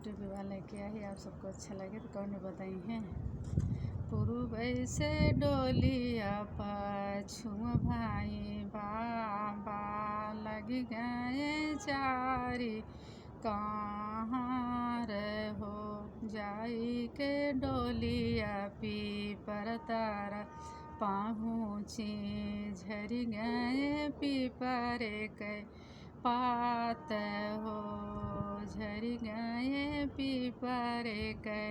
YouTube वाले क्या ही आप सबको अच्छा लगे तो कौन बताई हैं। पूर्व से डोलिया पाछुआ भाई बाबा लग गए चारी कहाँ रहो जाई के डोलिया पी पर तारा पहुँची झरी गए पीपर के पात हो झरी गए पीपर के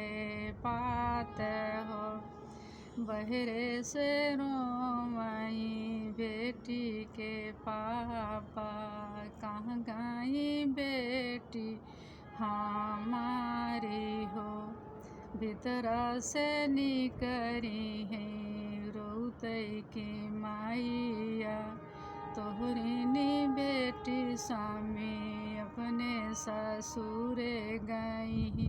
पात हो। बहरे से रोमई बेटी के पापा कहाँ गई बेटी हमारी हो। भीतरा से निकरी है रोतई की माइया तोहरी नी बेटी स्वामी अपने ससुरे गई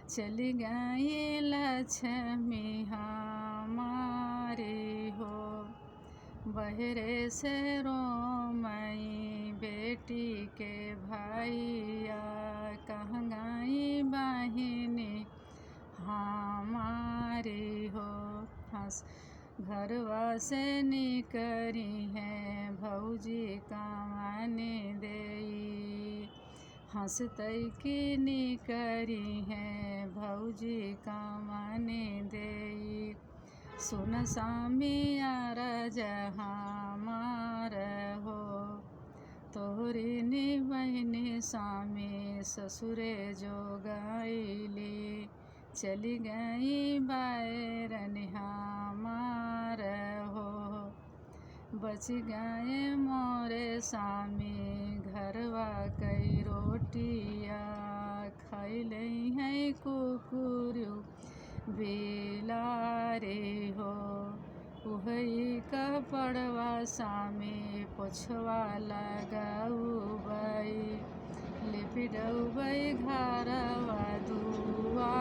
चली गई लक्ष्मी हमारी हो। बहरे से रोमई बेटी के भैया कहाँ गई बहिनी हमारी हो। हंस घरवा से निकरी है भौजी कमाने देई हंसतई की निकरी है भौजी कमाने देई। सुन स्वामी अरज हमार हो तोहरी नी बहिनी स्वामी ससुरे जो गईली चली गई बैरन हमार हो। बच गए मोरे स्वामी घरवा कई रोटिया खैले हैं कुकुरु बिलारे हो। उहई कपड़वा स्वामी पोछवा लगाऊबई लिपि डऊबई घरवा दुआ